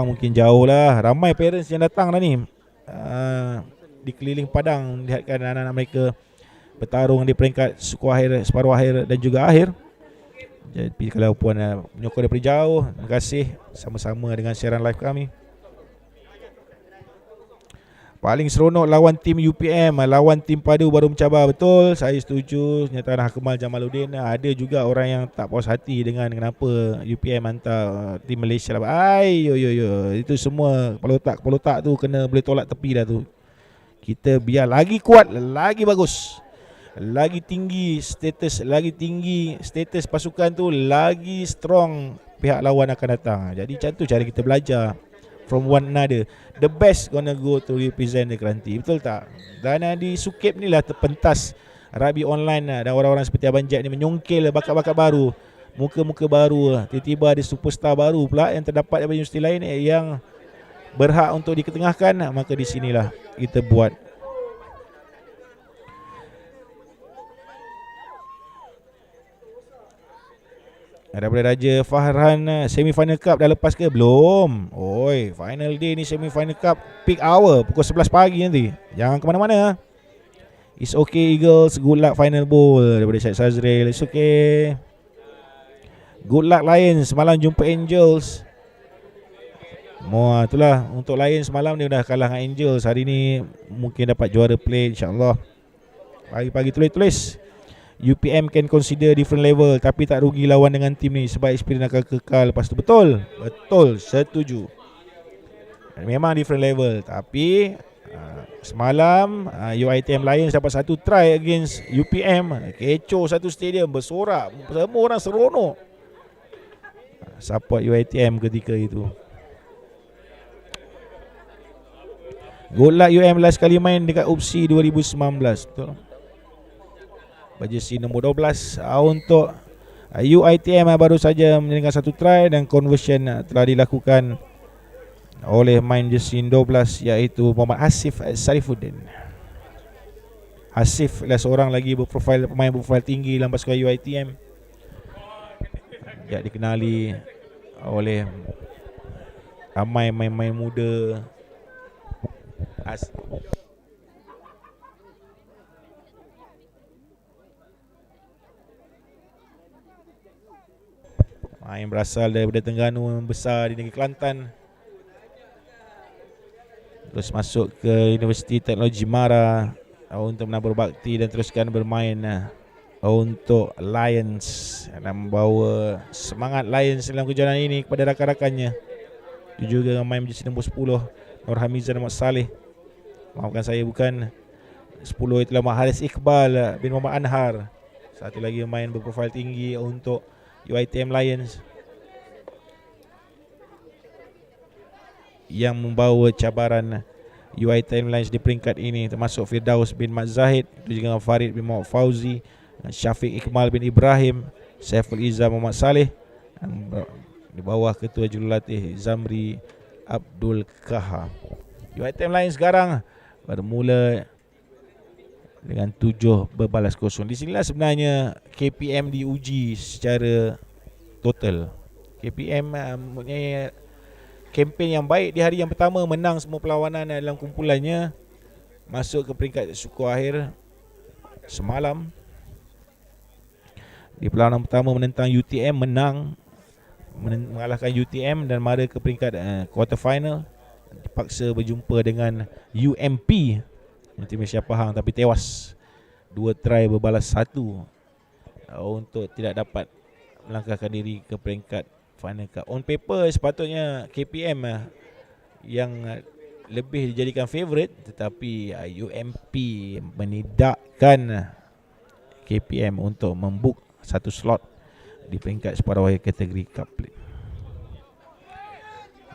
mungkin jauh lah. Ramai parents yang datang lah ni, di keliling padang, lihatkan anak-anak mereka bertarung di peringkat suku akhir, separuh akhir dan juga akhir. Jadi kalau puan menyokong daripada jauh, terima kasih sama-sama dengan siaran live kami. Paling seronok lawan tim UPM, lawan tim padu baru mencabar. Betul, saya setuju. Nyataan Hakemal Jamaluddin. Ada juga orang yang tak puas hati dengan kenapa UPM hantar tim Malaysia lah. Itu semua kepala otak tu kena boleh tolak tepi dah tu. Kita biar lagi kuat, lagi bagus, lagi tinggi status pasukan tu, lagi strong pihak lawan akan datang. Jadi macam tu cara kita belajar from one another. The best gonna go to represent the Kelantan. Betul tak? Dan di Sukip ni lah terpentas rugby online lah. Dan orang-orang seperti Abang Jack ni menyongkil bakat-bakat baru, muka-muka baru. Tiba-tiba ada superstar baru pula yang terdapat daripada universiti lain yang berhak untuk diketengahkan. Maka di sinilah kita buat. Daripada Raja Fahran, semi-final cup dah lepas ke? Belum. Oi, final day ni, semi-final cup peak hour pukul 11 pagi nanti. Jangan ke mana-mana. It's okay Eagles, good luck final bowl. Daripada Syed Sazril, it's okay. Good luck Lions, semalam jumpa Angels. Itulah untuk Lions semalam dia dah kalah dengan Angels. Hari ni mungkin dapat juara play insyaAllah. Pagi-pagi tulis UPM can consider different level, tapi tak rugi lawan dengan tim ni sebab experience akan kekal lepas tu. Betul, setuju. Memang different level, tapi semalam UiTM Lions dapat satu try against UPM. Kecoh satu stadium, bersorak, semua orang seronok support UiTM ketika itu. Good luck UM last kali main dekat UPSI 2019. Betul. Jersey nombor 12 untuk UiTM baru saja menjalankan satu try dan conversion telah dilakukan oleh main jersey 12 iaitu Muhammad Hasif Sarifuddin. Hasif adalah seorang lagi pemain berprofil tinggi dalam pasukan UiTM. Dia dikenali oleh ramai main-main muda. Yang berasal daripada Terengganu, membesar di negeri Kelantan, terus masuk ke Universiti Teknologi Mara untuk menabur bakti dan teruskan bermain untuk Lions dan membawa semangat Lions dalam kejohanan ini kepada rakan-rakannya. Itu juga main jersey nombor 10 Nur Hamizan Ahmad Saleh. Maafkan saya, bukan 10 itulah Haris Iqbal bin Muhammad Anhar. Satu lagi main berprofil tinggi untuk UiTM Lions yang membawa cabaran UiTM Lions di peringkat ini, termasuk Firdaus bin Mat Zahid, itu juga Farid bin Muhammad Fauzi, Syafiq Ikmal bin Ibrahim, Saiful Izzah Muhammad Saleh, di bawah ketua jurulatih Zamri Abdul Kahar. UiTM Lions sekarang bermula dengan 7 berbalas kosong. Di sinilah sebenarnya KPM diuji secara total. KPM mempunyai kempen yang baik di hari yang pertama, menang semua perlawanan dalam kumpulannya, masuk ke peringkat suku akhir semalam. Di perlawanan pertama menentang UTM, mengalahkan UTM dan mara ke peringkat quarter final. Dipaksa berjumpa dengan UMP, tim Malaysia Pahang, tapi tewas. 2 try berbalas 1 untuk tidak dapat melangkahkan diri ke peringkat final cup. On paper sepatutnya KPM yang lebih dijadikan favourite, tetapi UMP menidakkan KPM untuk membook satu slot di peringkat separuh akhir kategori cup play.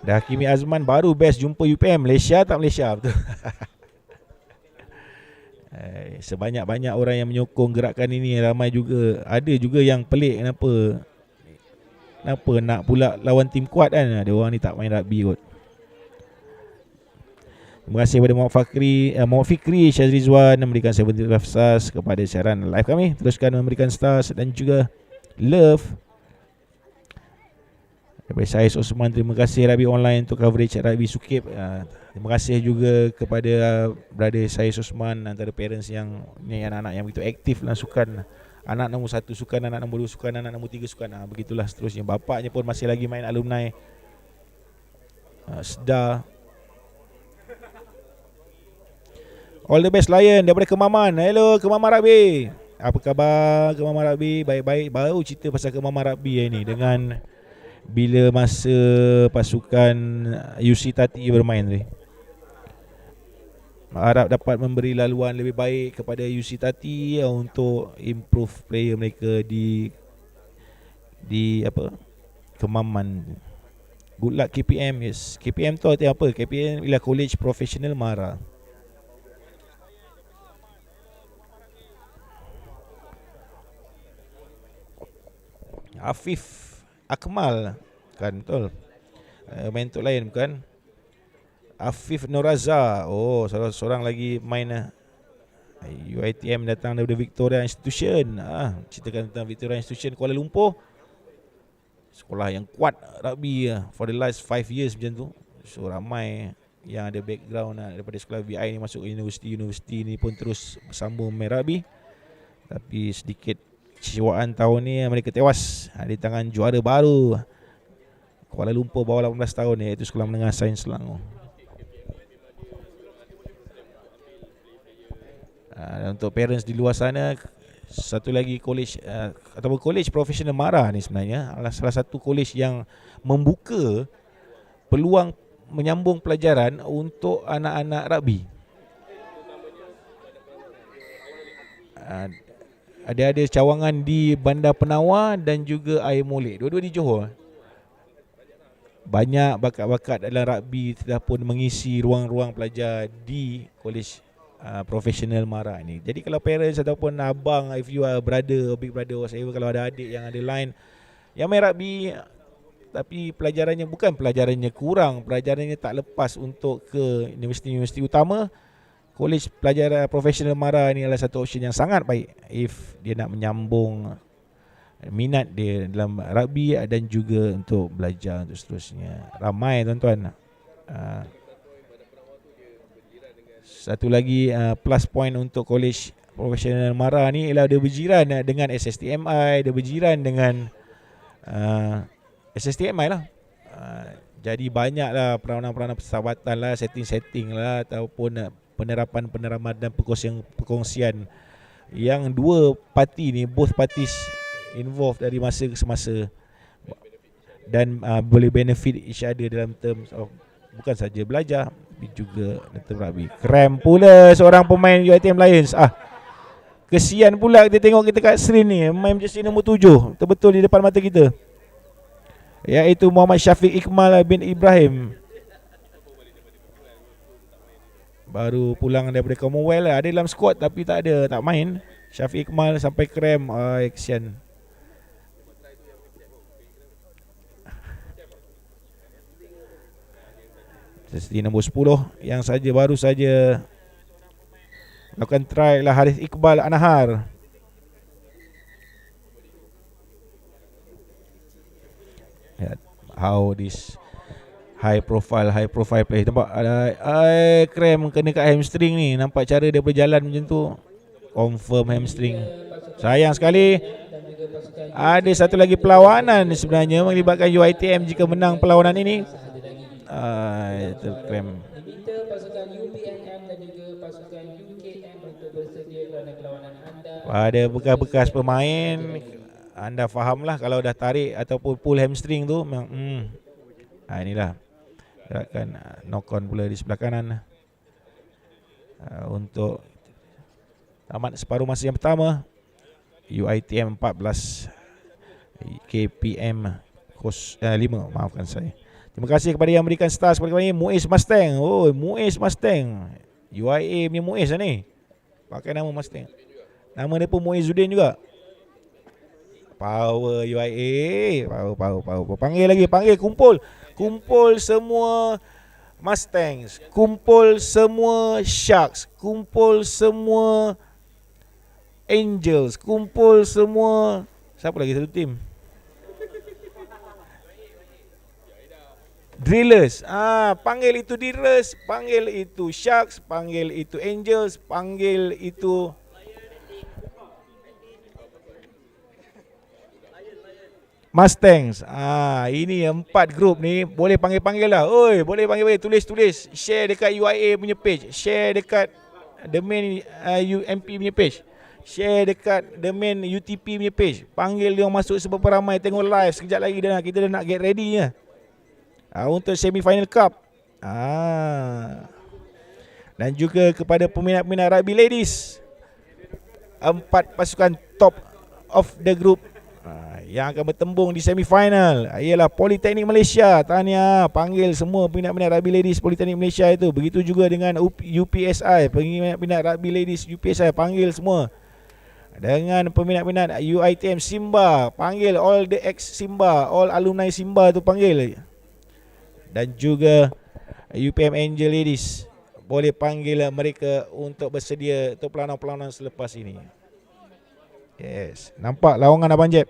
Dah Hakimi Azman baru best jumpa UPM. Malaysia tak Malaysia, betul. Sebanyak-banyak orang yang menyokong gerakan ini, ramai juga, ada juga yang pelik kenapa nak pula lawan tim kuat kan. Ada orang ni tak main rugby kot. Terima kasih kepada Muhammad Fikri Syazrizwan memberikan 75 stars kepada siaran live kami. Teruskan memberikan stars dan juga love. Daripada saya Osman, terima kasih Rugby Online untuk coverage Rugby Sukip. Terima kasih juga kepada brother saya Osman, antara parents yang ni anak-anak yang begitu aktif dalam sukan. Anak nombor 1 sukan, anak nombor 2 sukan, anak nombor 3 sukan. Begitulah seterusnya. Bapaknya pun masih lagi main alumni. Sedar. All the best Lion daripada Kemaman. Hello Kemaman Rugby. Apa khabar Kemaman Rugby? Baik-baik. Baru cerita pasal Kemaman Rugby ini dengan bila masa pasukan UC Tati bermain tadi. Harap dapat memberi laluan lebih baik kepada UC Tati untuk improve player mereka di apa, Kemaman. Good luck KPM. Yes, KPM tu arti apa? KPM ialah College Professional Mara. Afif Akmal kan, betul. Main untuk lain bukan? Afif Noraza. Oh, seorang lagi main UiTM datang daripada Victoria Institution. Ceritakan tentang Victoria Institution Kuala Lumpur. Sekolah yang kuat rugby for the last 5 years macam tu. So ramai yang ada background daripada sekolah VI ni masuk universiti ni pun terus bersambung main rugby. Tapi sedikit kecewaan tahun ni mereka tewas di tangan juara baru Kuala Lumpur bawah 18 tahun ni, iaitu Sekolah Menengah Sains Selangor. Dan untuk parents di luar sana, satu lagi college ataupun college professional Mara ni sebenarnya adalah salah satu college yang membuka peluang menyambung pelajaran untuk anak-anak rugby. Ada cawangan di Bandar Penawar dan juga Air Molek, dua-dua di Johor. Banyak bakat-bakat dalam rugby telah pun mengisi ruang-ruang pelajar di college professional Mara ni. Jadi kalau parents ataupun abang, if you are brother or big brother or whatever, kalau ada adik yang ada line yang main rugby tapi pelajarannya bukan pelajarannya kurang, pelajarannya tak lepas untuk ke universiti-universiti utama, college pelajaran profesional Mara ni adalah satu option yang sangat baik if dia nak menyambung minat dia dalam rugby dan juga untuk belajar untuk seterusnya. Ramai tuan-tuan. Satu lagi plus point untuk college profesional Mara ni ialah dia berjiran dengan SSTMI, dia berjiran dengan SSTMI lah. Jadi banyaklah peranan-peranan persahabatan lah, setting-setting lah, ataupun penerapan-penerapan dan perkongsian yang dua parti ni, both parties involved dari masa ke semasa, dan boleh benefit each other dalam terms of bukan saja belajar tapi juga dalam rugby. Kram pula seorang pemain UiTM Lions. Kesian pula kita tengok kita kat screen ni, main jersey nombor 7 betul-betul di depan mata kita, iaitu Muhammad Syafiq Iqmal bin Ibrahim. Baru pulang daripada Commonwealth, ada dalam squad tapi tak main. Syafiq Iqmal sampai kram. Kesian. Jersey nombor 10 yang baru saja lakukan try lah Harith Iqbal Anahar. How this high profile play. Nampak krem kena kat hamstring ni. Nampak cara dia berjalan macam tu, confirm hamstring. Sayang sekali. Ada satu lagi perlawanan sebenarnya melibatkan UiTM jika menang perlawanan ini. Itu krem. Diminta pasukan UPNM dan juga pasukan UKM untuk bersedia kerana perlawanan anda. Ada bekas-bekas pemain, anda fahamlah kalau dah tarik ataupun pull hamstring tu memang inilah gerakan knock on pula di sebelah kanan. Untuk tamat separuh masa yang pertama, UiTM 14 KPM 5, maafkan saya. Terima kasih kepada yang berikan stars kepada kami. Muiz Mustang. Oh, Muiz Mustang. UIA punya Muiz lah ni. Pakai nama Mustang. Nama dia pun Muizuddin juga. Power UIA. Power. Panggil lagi, kumpul. Kumpul semua Mustangs. Kumpul semua Sharks. Kumpul semua Angels. Kumpul semua. Siapa lagi satu tim? Drillers. Panggil itu Drillers, panggil itu Sharks, panggil itu Angels, panggil itu Mustangs. Ini 4 grup ni boleh panggil-panggil lah. Oi, boleh panggil, tulis-tulis. Share dekat UIA punya page, share dekat the main UMP punya page, share dekat the main UTP punya page. Panggil dia orang masuk seberapa ramai, tengok live. Sekejap lagi kita dah nak get ready ya. Untuk semi final cup. Dan juga kepada peminat-peminat rugby ladies, 4 pasukan top of the group yang akan bertembung di semi final ialah Politeknik Malaysia. Tahniah, panggil semua peminat-peminat rugby ladies Politeknik Malaysia itu. Begitu juga dengan UPSI, peminat-peminat rugby ladies UPSI, panggil semua. Dengan peminat-peminat UiTM Simba, panggil all the ex Simba, all alumni Simba tu panggil. Dan juga UPM Angel Ladies, boleh panggil mereka untuk bersedia untuk pelaunan-pelaunan selepas ini. Yes, nampak lawangan Abang Jeb.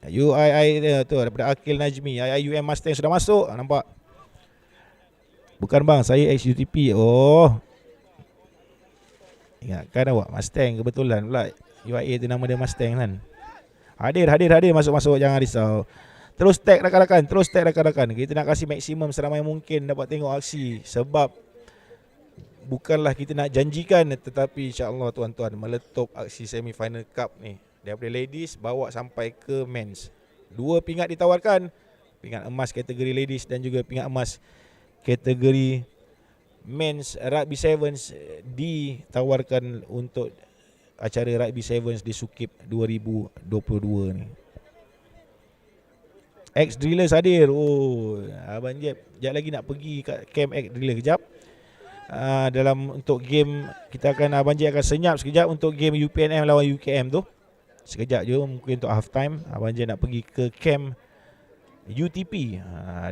UII tu daripada Akil Najmi, IIUM Mustang sudah masuk. Nampak? Bukan bang, saya ex-UTP. Ingatkan awak, Mustang kebetulan pula. UIA tu nama dia Mustang kan. Hadir, masuk-masuk, jangan risau. Terus tag rakan-rakan. Kita nak kasih maksimum seramai mungkin dapat tengok aksi. Sebab bukanlah kita nak janjikan, tetapi insya-Allah tuan-tuan meletup aksi semi final cup ni. Daripada ladies bawa sampai ke men's. 2 pingat ditawarkan. Pingat emas kategori ladies dan juga pingat emas kategori men's rugby sevens ditawarkan untuk acara rugby sevens di Sukip 2022 ni. Ex Drillers hadir. Abang Jeb sekejap lagi nak pergi kat camp Ex Driller kejap. Dalam untuk game kita akan, Abang Jeb akan senyap sekejap untuk game UPNM lawan UKM tu. Sekejap je mungkin untuk half time. Abang Jeb nak pergi ke camp UTP.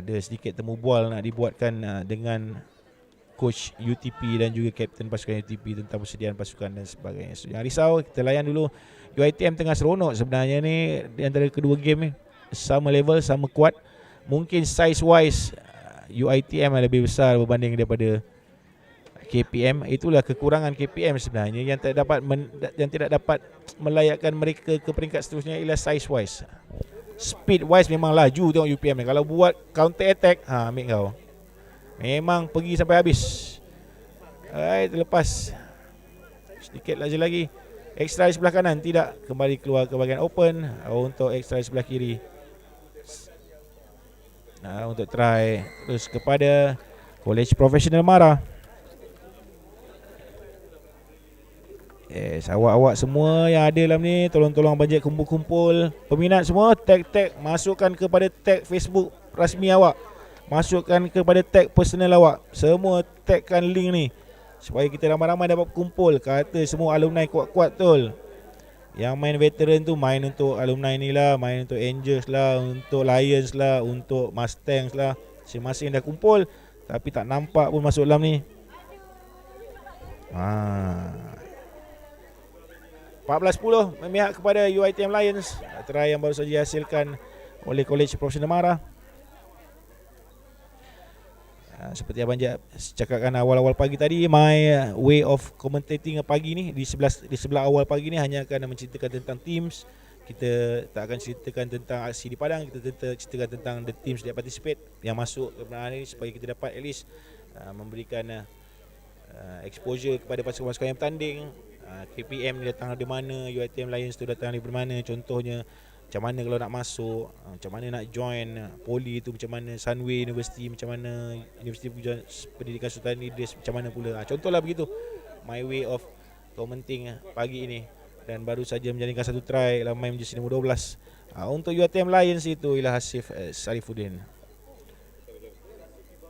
Ada sedikit temu bual nak dibuatkan dengan coach UTP dan juga kapten pasukan UTP tentang persediaan pasukan dan sebagainya. So, jangan risau, kita layan dulu. UiTM tengah seronok sebenarnya ni. Di antara kedua game ni sama level, sama kuat. Mungkin size wise UiTM lebih besar berbanding daripada KPM. Itulah kekurangan KPM sebenarnya yang tidak dapat melayakkan mereka ke peringkat seterusnya ialah size wise. Speed wise memang laju tengok UPM ni. Kalau buat counter attack, ambil kau. Memang pergi sampai habis. Terlepas sedikit lagi. Extra di sebelah kanan tidak, kembali keluar ke bahagian open. Untuk extra di sebelah kiri, untuk try terus kepada College Professional Mara. Yes, awak-awak semua yang ada dalam ni, tolong-tolong Abang Jeb kumpul-kumpul. Peminat semua, tag masukkan kepada tag Facebook rasmi awak. Masukkan kepada tag personal awak. Semua tagkan link ni supaya kita ramai-ramai dapat kumpul. Kata semua alumni kuat-kuat betul. Yang main veteran tu main untuk alumni ni lah, main untuk Angels lah, untuk Lions lah, untuk Mustangs lah. Masing-masing dah kumpul tapi tak nampak pun masuk dalam ni. 14-10 memihak kepada UiTM Lions. Try yang baru saja dihasilkan oleh College Professional Mara. Seperti Abang Jeb cakapkan awal-awal pagi tadi, my way of commentating pagi ni di sebelah awal pagi ni hanya akan menceritakan tentang teams. Kita tak akan ceritakan tentang aksi di padang. Kita ceritakan tentang the teams that participate, yang masuk ke permainan ini, supaya kita dapat at least memberikan exposure kepada pasukan-pasukan yang bertanding. KPM ni datang dari mana, UiTM Lions tu datang dari mana. Contohnya macam mana kalau nak masuk, macam mana nak join Poli tu, macam mana Sunway University, macam mana Universiti Pendidikan Sultan Idris, macam mana pula. Contohlah begitu my way of commenting pagi ini. Dan baru saja menjalankan satu try dalam main jersey nombor 12 untuk UiTM Lions itu ialah Hasif Sarifuddin.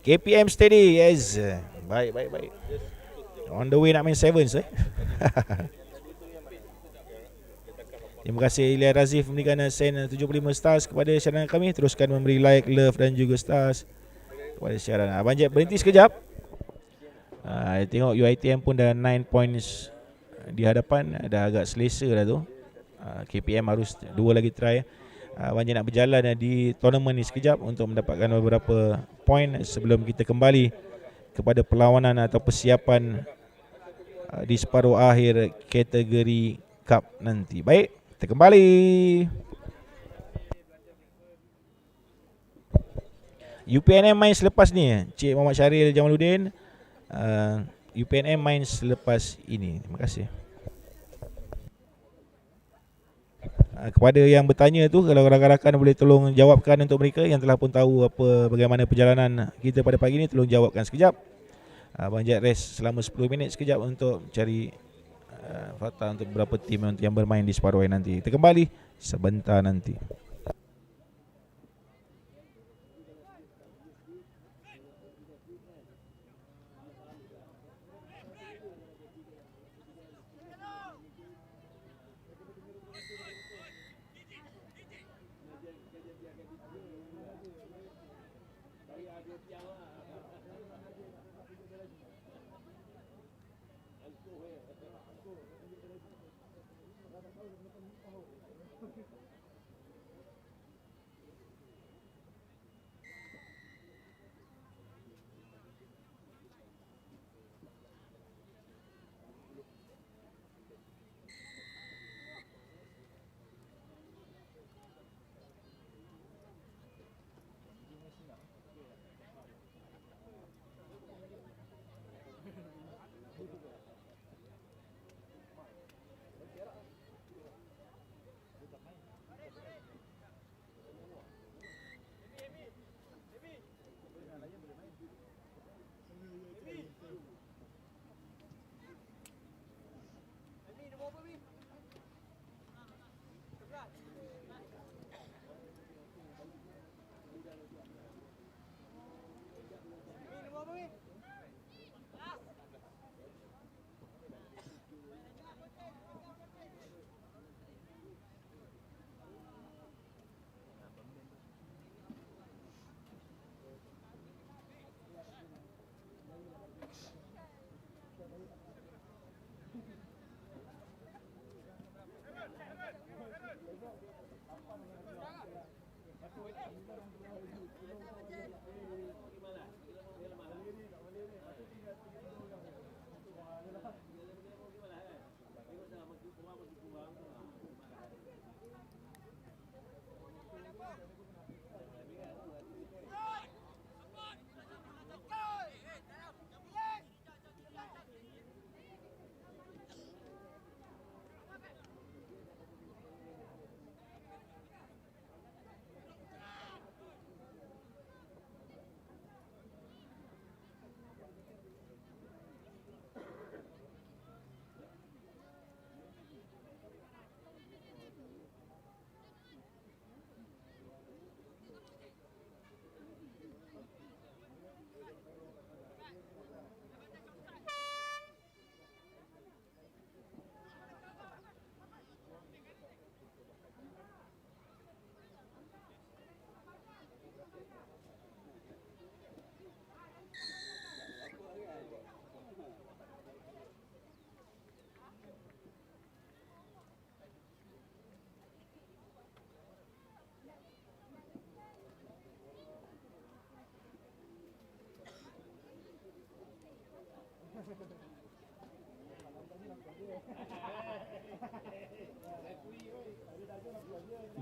KPM steady, yes. Baik. On the way nak main sevens Terima kasih Ilya Razif memberikan send 75 stars kepada siaran kami. Teruskan memberi like, love dan juga stars kepada siaran. Abang Jeb berhenti sekejap. Tengok UiTM pun dah 9 points di hadapan dah agak selesa dah tu. KPM harus 2 lagi try. Banyak nak berjalan di tournament ni sekejap untuk mendapatkan beberapa poin sebelum kita kembali kepada perlawanan atau persiapan di separuh akhir kategori cup nanti. Baik, kita kembali. UPNM main selepas ni, Cik Muhammad Syaril Jamaluddin. UPNM main selepas ini. Terima kasih. Kepada yang bertanya tu, kalau rakan-rakan boleh tolong jawabkan untuk mereka yang telah pun tahu bagaimana perjalanan kita pada pagi ni, tolong jawabkan sekejap. Abang Jack rest selama 10 minit sekejap untuk cari fakta untuk beberapa tim yang bermain di separuh akhir nanti. Kita kembali sebentar nanti.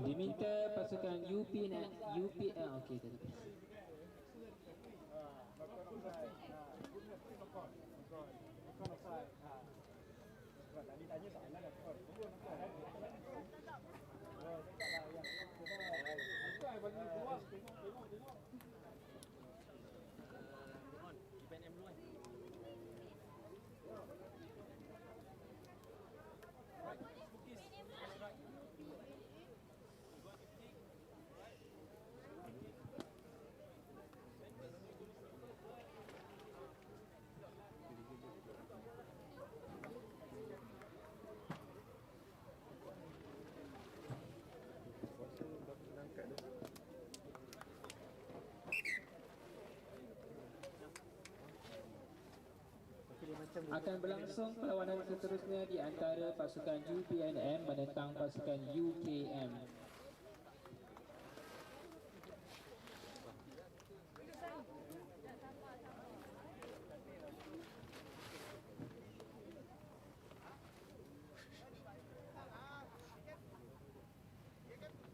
Diminta pasukan UPL. Okey, tadi. Akan berlangsung perlawanan seterusnya di antara pasukan UPNM menentang pasukan UKM.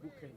Bukan.